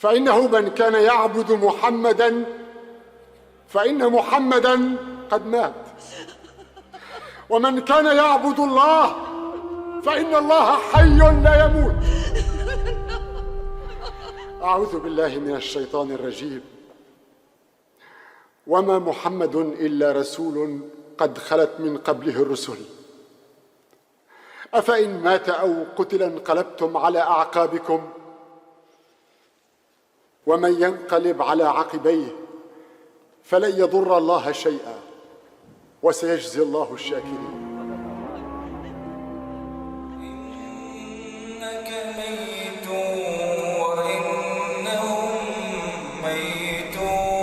فإنه من كان يعبد محمدا فإن محمدا قد مات، ومن كان يعبد الله فإن الله حي لا يموت. أعوذ بالله من الشيطان الرجيم. وما محمد إلا رسول قد خلت من قبله الرسل، أفإن مات أو قتل انقلبتم على أعقابكم، ومن ينقلب على عقبيه فلن يضر الله شيئا وسيجزي الله الشاكرين. إنك ميت وإنهم ميتون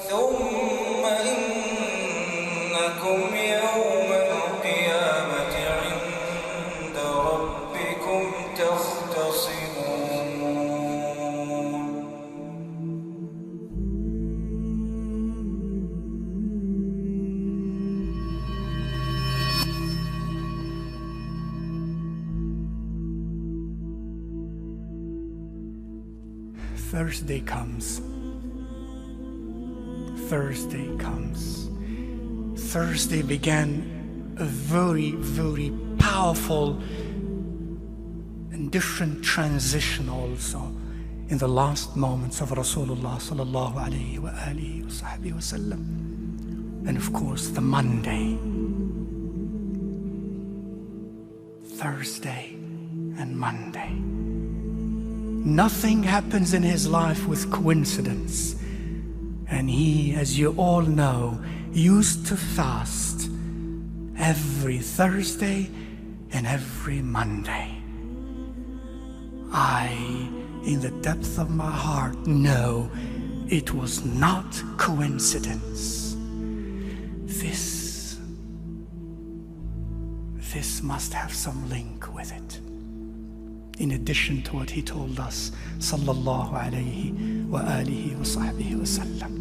ثم إنكم يوم القيامة عند ربكم تختصمون. Thursday comes. Thursday comes. Thursday began a very, very powerful and different transition also in the last moments of Rasulullah sallallahu alayhi wa alihi wa sahbihi wa sallam. And of course the Monday, Thursday and Monday. Nothing happens in his life with coincidence. And he, as you all know, used to fast every Thursday and every Monday. I, in the depth of my heart, know it was not coincidence. This must have some link with it. In addition to what he told us, sallallahu alayhi wa alihi wa sahbihi wa sallam.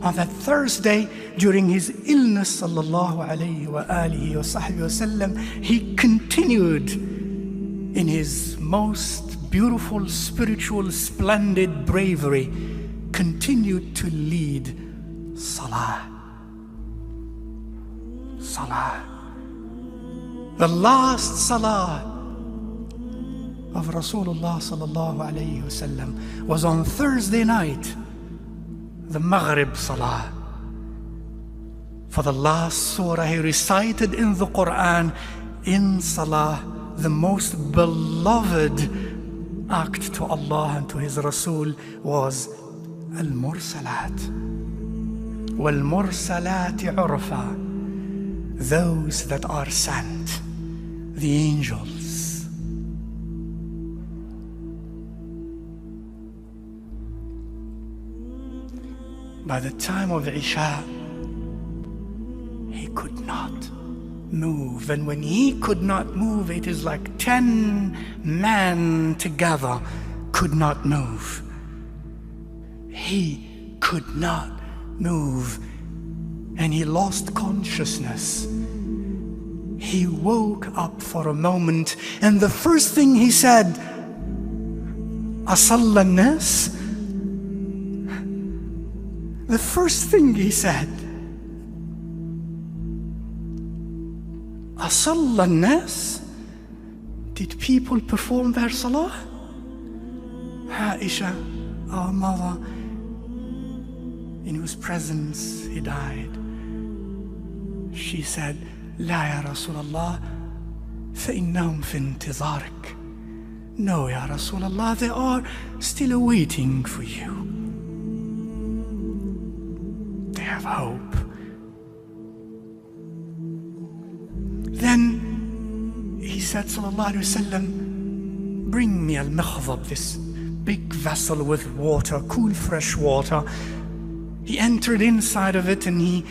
On that Thursday, during his illness, sallallahu alayhi wa alihi wa sahbihi wa sallam, he continued in his most beautiful, spiritual, splendid bravery, continued to lead salah. Salah. The last salah of Rasulullah sallallahu alayhi wasallam was on Thursday night, the Maghrib Salah. For the last surah he recited in the Quran, in Salah, the most beloved act to Allah and to His Rasul was Al-Mursalat. Wal-Mursalati urfa, those that are sent, the angels. By the time of Isha, he could not move. And when he could not move, it is like 10 men together could not move. He could not move. And he lost consciousness. He woke up for a moment, and the first thing he said, Asalla an-nas? The first thing he said, Asalla an-nas? Did people perform their salah? Aisha, our mother, in whose presence he died, she said, La ya Rasulallah, فإنهم في انتظارك. No, ya Rasulallah, they are still waiting for you. They have hope. Then he said, sallallahu alayhi wasallam, bring me al-mikhdab, this big vessel with water, cool fresh water. He entered inside of it and he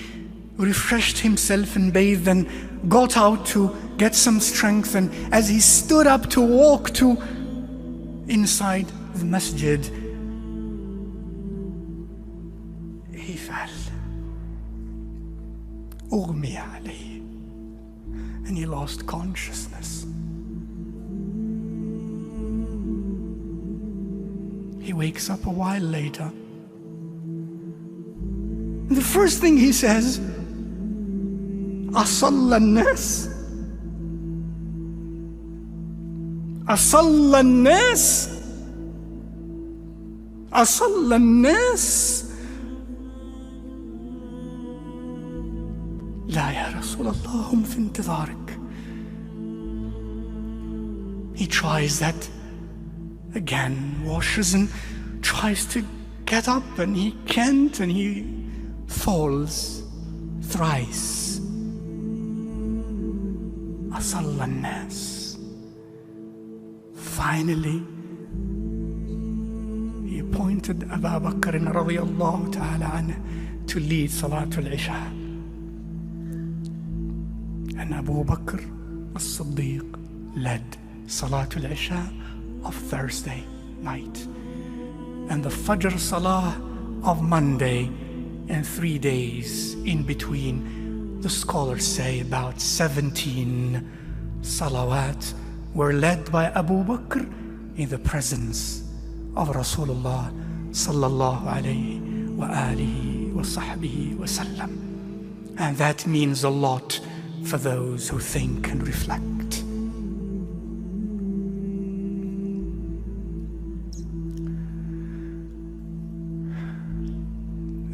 refreshed himself and bathed and got out to get some strength. And as he stood up to walk to inside the masjid, he fell. أغمي عليه, and he lost consciousness. He wakes up a while later. And the first thing he says, أصلى الناس أصلى الناس أصلى الناس. لا يا رسول الله هم في انتظارك. He tries that again, washes and tries to get up, and he can't, and he falls thrice. أصلى الناس. Finally, he appointed Abu Bakr radiallahu ta'ala anhu to lead Salatul Isha. And Abu Bakr as-Siddiq led Salatul Isha of Thursday night and the Fajr Salah of Monday, and 3 days in between. The scholars say about 17 salawat were led by Abu Bakr in the presence of Rasulullah sallallahu alayhi wa alihi wa sahbihi wa sallam. And that means a lot for those who think and reflect.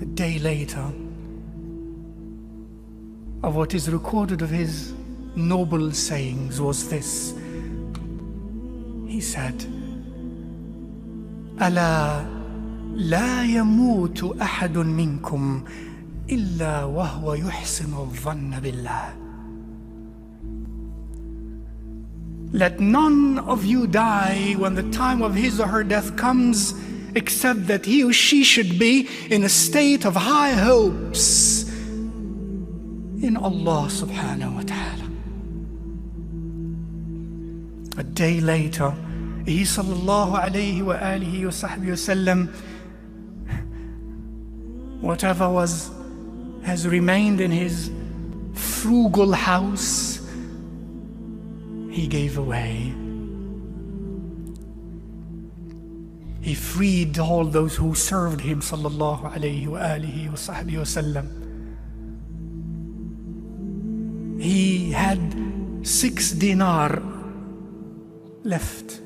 A day later, of what is recorded of his noble sayings was this. He said, ألا لا يموت أحد منكم إلا وهو يحسن الظن بالله. Let none of you die when the time of his or her death comes, except that he or she should be in a state of high hopes in Allah subhanahu wa ta'ala. A day later, he sallallahu alayhi wa alihi wa sahbihi wa sallam, whatever has remained in his frugal house, he gave away. He freed all those who served him sallallahu alayhi wa alihi wa sahbihi wa sallam. He had 6 dinar left.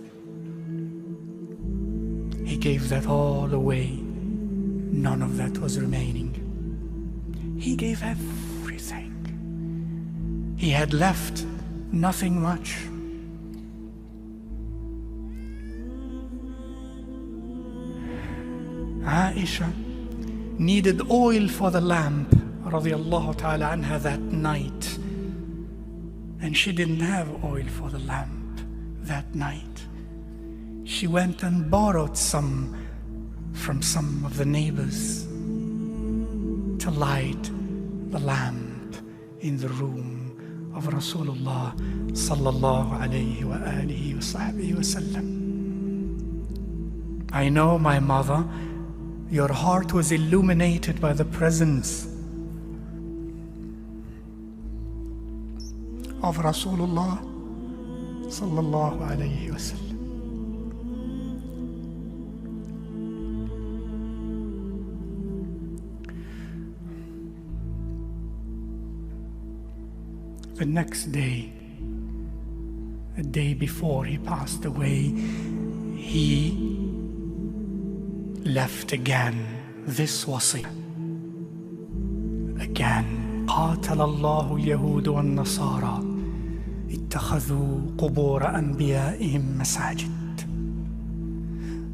He gave that all away. None of that was remaining. He gave everything. He had left nothing much. Aisha needed oil for the lamp radiallahu ta'ala anha that night, and she didn't have oil for the lamp that night. She went and borrowed some from some of the neighbors to light the lamp in the room of Rasulullah sallallahu alayhi wa alihi wa sahbihi wa sallam. I know, my mother, your heart was illuminated by the presence of Rasulullah sallallahu alayhi wa sallam. The next day, a day before he passed away, he left again this wasi. Again, قاتل الله اليهود والنصارى اتخذوا قبور أنبيائهم مساجد.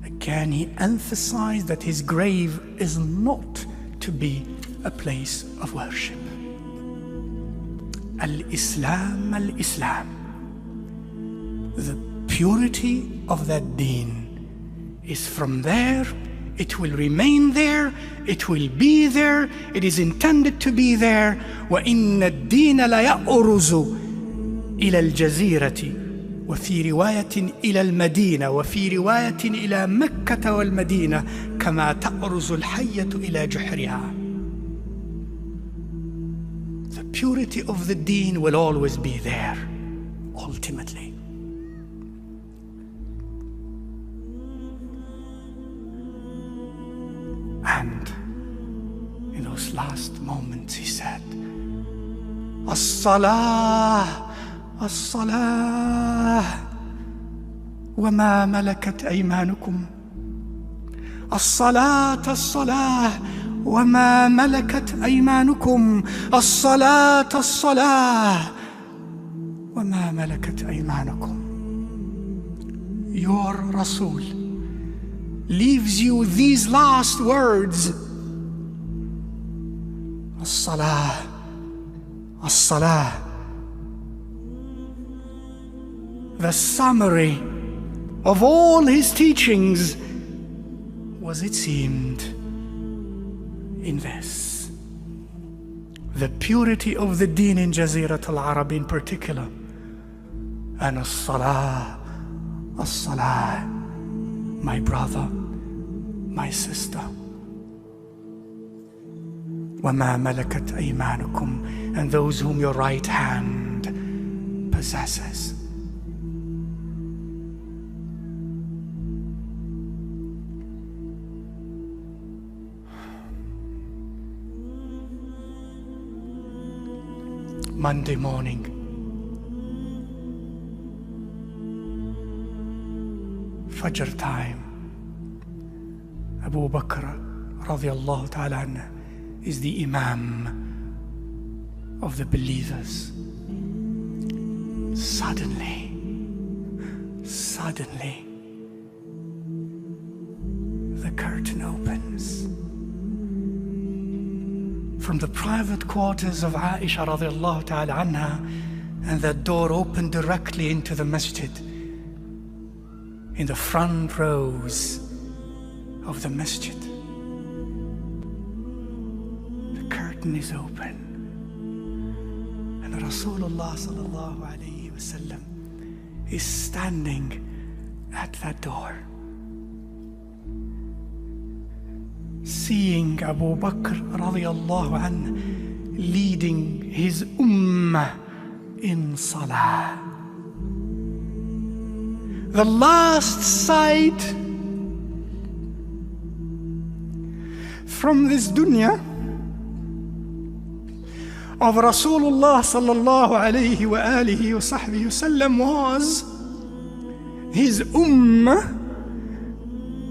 Again, he emphasized that his grave is not to be a place of worship. Al-Islam, Al-Islam. The purity of that deen is from there. It will remain there. It will be there. It is intended to be there. وَإِنَّ الدِّينَ لَيَأْرُزُ إِلَى الْجَزِيرَةِ وفي رواية إلى المدينة وفي رواية إلى مكة والمدينة كما تأرز الحية إلى جحرها. The purity of the deen will always be there, ultimately. last moments, he said, As-salah, as-salah, وَمَا مَلَكَتْ أَيْمَانُكُمْ. الصلاة الصلاة وما ملكت أيمانكم. الصلاة الصلاة وما ملكت أيمانكم. Your Rasul leaves you with these last words. الصلاة الصلاة. The summary of all his teachings was, it seemed, in this: the purity of the deen in Jazirat al-Arab in particular, and as-salah, as-salah, my brother, my sister. وَمَا مَلَكَتْ أَيْمَانُكُمْ, and those whom your right hand possesses. Monday morning, Fajr time, Abu Bakr radiallahu ta'ala anhu is the Imam of the believers. Suddenly, the curtain opens. From the private quarters of Aisha radiallahu ta'ala anha, and that door opened directly into the masjid. In the front rows of the masjid, the curtain is open, and Rasulullah sallallahu alayhi wasallam is standing at that door. Seeing Abu Bakr radiallahu anhu leading his ummah in salah. The last sight from this dunya of Rasulullah sallallahu alayhi wa alihi wa sahbihi wasallam was his ummah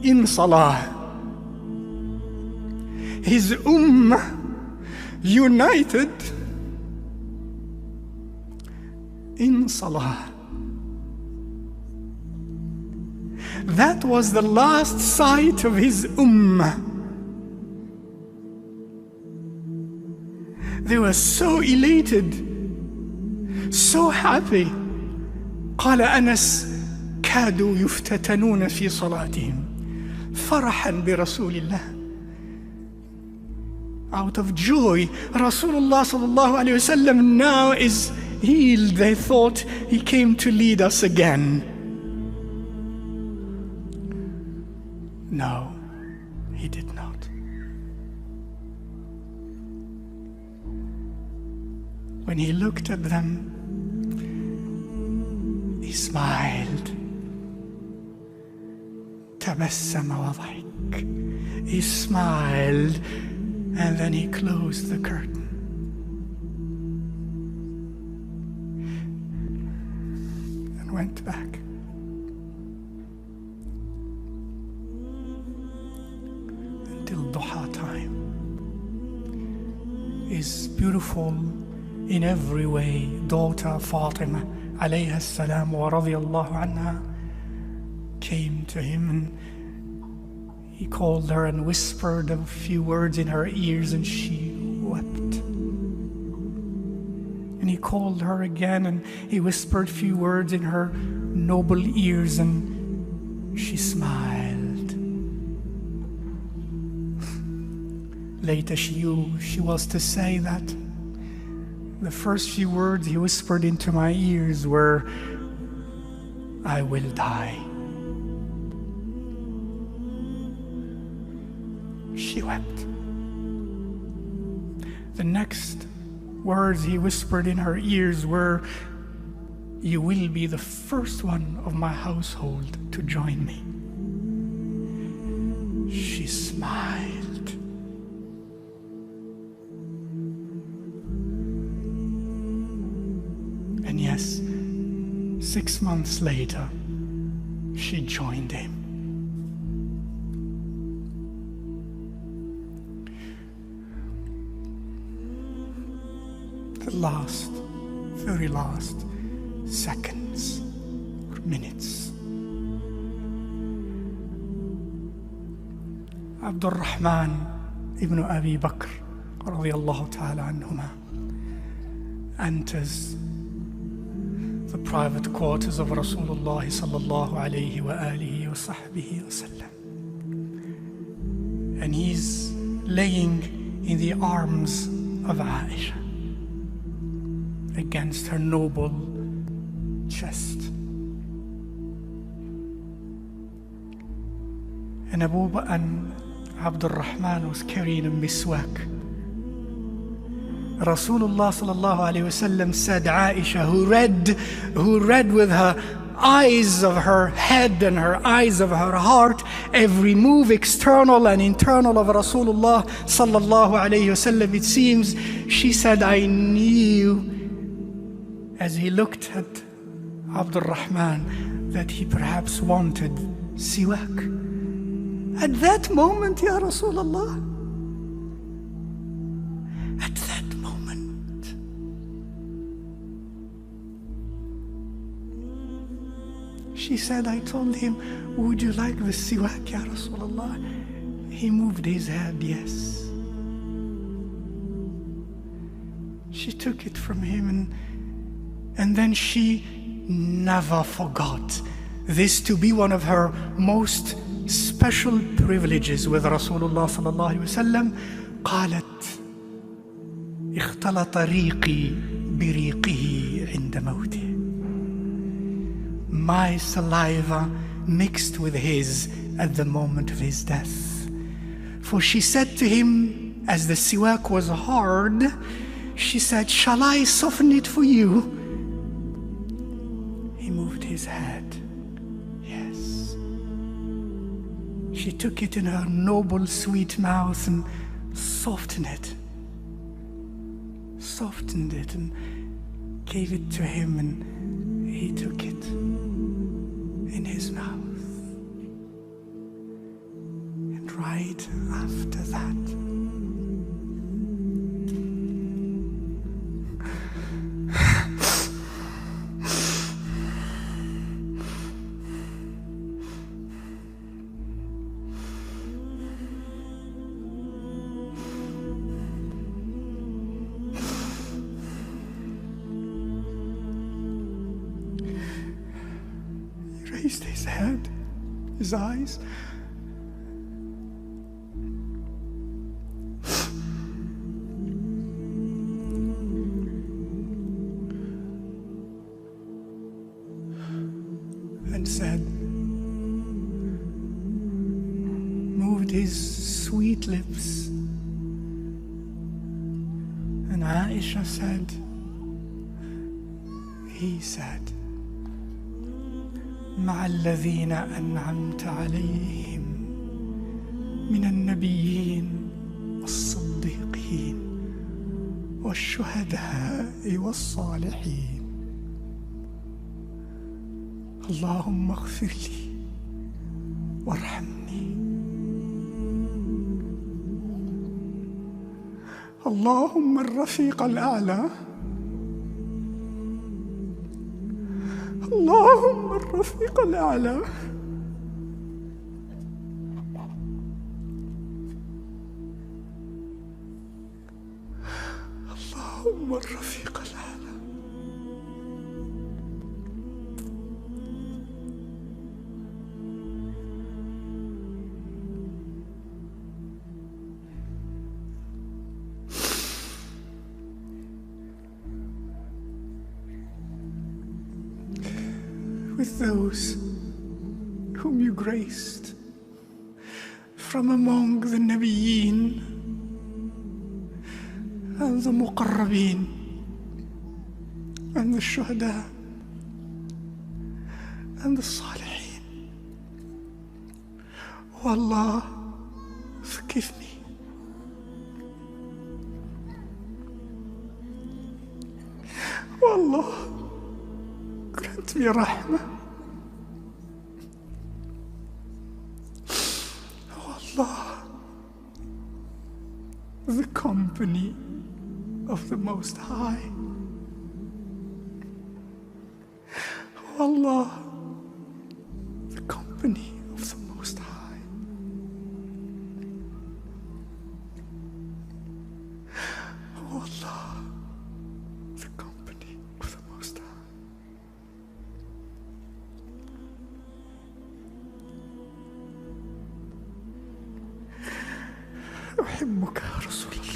in salah. His ummah united in salah. That was the last sight of his ummah. They were so elated, so happy. قال أنس كادوا يفتتنون في صلاتهم فرحا برسول الله. Out of joy, Rasulullah sallallahu alayhi wasallam now is healed. They thought he came to lead us again. No, he did not. When he looked at them, he smiled. تبسم وضحك. He smiled, and then he closed the curtain. And went back. Until duha time. His beautiful, in every way, daughter Fatima alayha salam wa radiyallahu anha came to him, and he called her and whispered a few words in her ears, and she wept. And he called her again, and he whispered a few words in her noble ears, and she smiled. Later she was to say that the first few words he whispered into my ears were, "I will die." She wept. The next words he whispered in her ears were, "You will be the first one of my household to join me." She smiled. 6 months later, she joined him. The last, very last seconds or minutes, Abdul Rahman ibn Abi Bakr radiyallahu ta'ala anhuma enters the private quarters of Rasulullah sallallahu alayhi wa alihi wa sahbihi wa sallam. And he's laying in the arms of Aisha against her noble chest. And Abdul Rahman was carrying a miswak. Rasulullah sallallahu alayhi wasallam said, Aisha, who read with her eyes of her head and her eyes of her heart every move, external and internal, of Rasulullah sallallahu alayhi wasallam, it seems, she said, I knew as he looked at Abdul Rahman that he perhaps wanted siwak. At that moment, Ya Rasulullah, at that moment, she said, I told him, would you like the siwak, Ya Rasulullah? He moved his head, yes. She took it from him, and then she never forgot this to be one of her most special privileges with Rasulullah sallallahu alaihi wasallam. قالت اختلط ريقي بريقه عند موته. My saliva mixed with his at the moment of his death. For she said to him, as the siwak was hard, she said, shall I soften it for you? He moved his head. Yes. She took it in her noble, sweet mouth and softened it, and gave it to him, and he took it in his mouth. And right after that, raised his head, his eyes, and said, moved his sweet lips, and Aisha said, he said, مع الذين أنعمت عليهم من النبيين والصديقين والشهداء والصالحين اللهم اغفر لي وارحمني اللهم الرفيق الأعلى اللهم الرفيق الأعلى اللهم الرفيق الأعلى. With those whom you graced from among the Nabiyyin and the Muqarrabeen and the Shuhada and the Salihin. Oh Allah, forgive me. Oh Allah, grant gives me rahmah. Oh Allah, the company of the Most High. Oh Allah, the company of the Most High. Oh Allah, the company of the Most High. أحبك يا رسول الله.